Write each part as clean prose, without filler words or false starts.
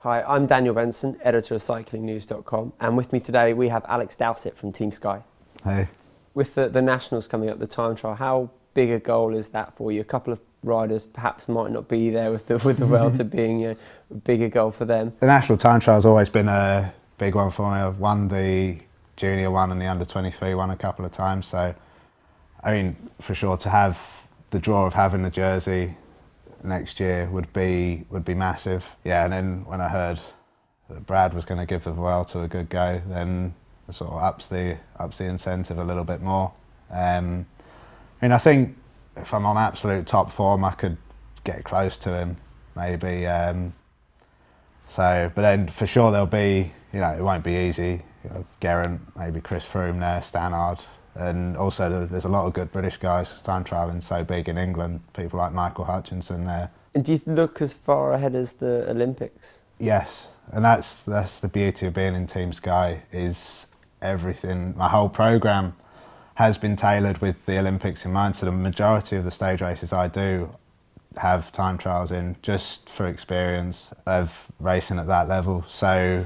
Hi, I'm Daniel Benson, editor of cyclingnews.com, and with me today we have Alex Dowsett from Team Sky. Hey. With the Nationals coming up, the time trial, how big a goal is that for you? A couple of riders perhaps might not be there with the Vuelta being a bigger goal for them. The National Time Trial has always been a big one for me. I've won the junior one and the under-23 one a couple of times, so I mean, for sure, to have the draw of having the jersey next year would be massive. Yeah, and then when I heard that Brad was going to give the Vuelta a good go, then it sort of ups the incentive a little bit more. I mean, I think if I'm on absolute top form, I could get close to him, maybe. But then for sure there'll be, it won't be easy. Geraint, maybe Chris Froome there, Stannard. And also there's a lot of good British guys. Time trialling so big in England, people like Michael Hutchinson there. And do you look as far ahead as the Olympics? Yes, and that's the beauty of being in Team Sky, is everything, my whole programme has been tailored with the Olympics in mind. So the majority of the stage races I do have time trials in, just for experience of racing at that level. So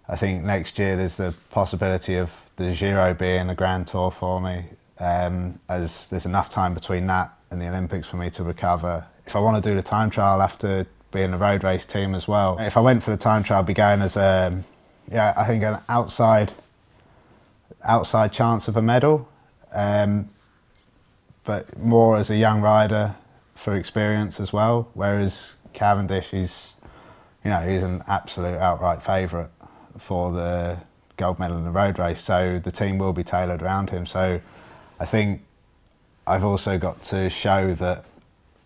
I think next year there's the possibility of the Giro being a Grand Tour for me, as there's enough time between that and the Olympics for me to recover. If I want to do the time trial, I'll have to be in the road race team as well. If I went for the time trial, I'd be going as I think an outside chance of a medal, but more as a young rider for experience as well. Whereas Cavendish, he's an absolute outright favourite for the gold medal in the road race, so the team will be tailored around him. So I think I've also got to show that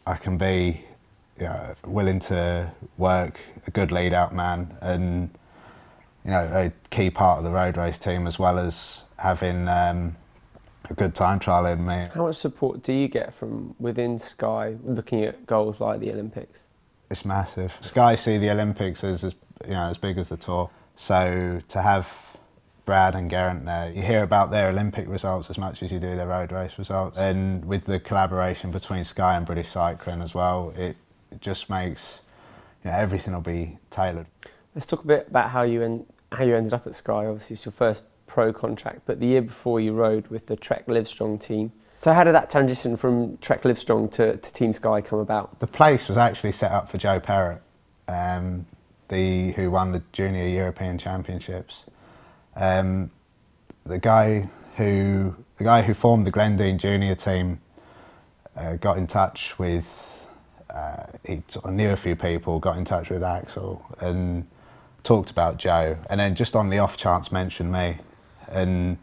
I can be willing to work, a good lead out man, and a key part of the road race team, as well as having a good time trial in me. How much support do you get from within Sky looking at goals like the Olympics? It's massive. Sky see the Olympics as big as the Tour. So to have Brad and Geraint there, you hear about their Olympic results as much as you do their road race results. And with the collaboration between Sky and British Cycling as well, it just makes everything will be tailored. Let's talk a bit about how you ended up at Sky. Obviously, it's your first pro contract, but the year before you rode with the Trek Livestrong team. So how did that transition from Trek Livestrong to Team Sky come about? The place was actually set up for Joe Perrott, who won the Junior European Championships. The guy who formed the Glendine Junior team got in touch with, he sort of knew a few people, got in touch with Axel and talked about Joe, and then just on the off chance mentioned me. And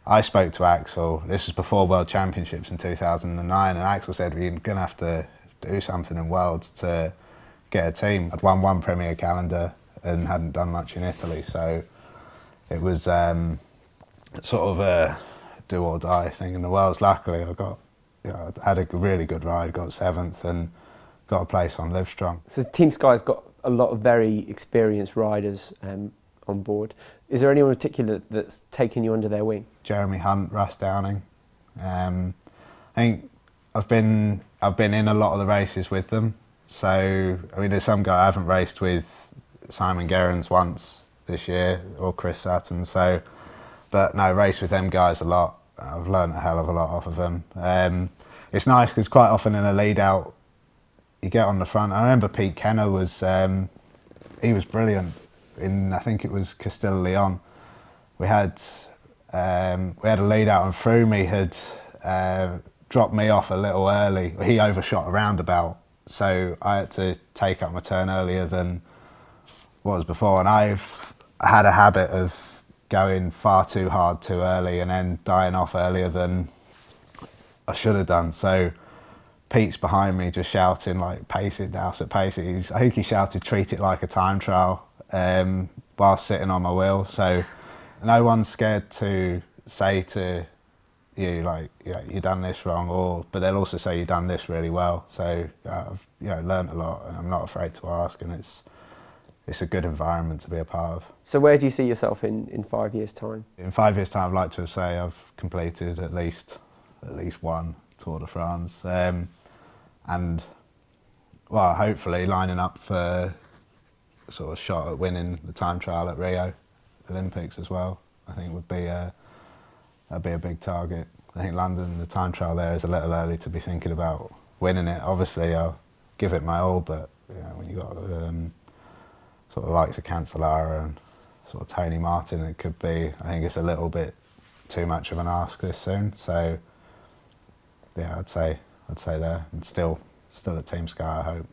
I spoke to Axel, this was before World Championships in 2009, and Axel said, we're going to have to do something in Worlds to get a team. I'd won one Premier Calendar and hadn't done much in Italy, so it was sort of a do or die thing in the Worlds. Luckily I had a really good ride, got 7th and got a place on Livestrong. So Team Sky's got a lot of very experienced riders on board. Is there anyone in particular that's taken you under their wing? Jeremy Hunt, Russ Downing. I think I've been in a lot of the races with them. So I mean, there's some guy I haven't raced with, Simon Gerrans once this year, or Chris Sutton. So, but no, race with them guys a lot. I've learned a hell of a lot off of them. It's nice because quite often in a lead out, you get on the front. I remember Pete Kenner was, he was brilliant in, I think it was Castilla Leon. We had a lead out and Froome had dropped me off a little early. He overshot a roundabout, so I had to take up my turn earlier than what was before. And I've had a habit of going far too hard too early and then dying off earlier than I should have done. So Pete's behind me just shouting like, pace it, Dowsett, pace it. I think he shouted, treat it like a time trial, while sitting on my wheel. So no one's scared to say to you, like, you've done this wrong, but they'll also say you've done this really well. So I've learned a lot, and I'm not afraid to ask, and it's a good environment to be a part of. So where do you see yourself in 5 years' time? In 5 years' time, I'd like to say I've completed at least one Tour de France, and well, hopefully lining up for sort of shot at winning the time trial at Rio Olympics as well, I think that'd be a big target. I think London, the time trial there is a little early to be thinking about winning it. Obviously, I'll give it my all, but when you got sort of likes of Cancellara and sort of Tony Martin, it could be. I think it's a little bit too much of an ask this soon. So yeah, I'd say there, and still at Team Sky, I hope.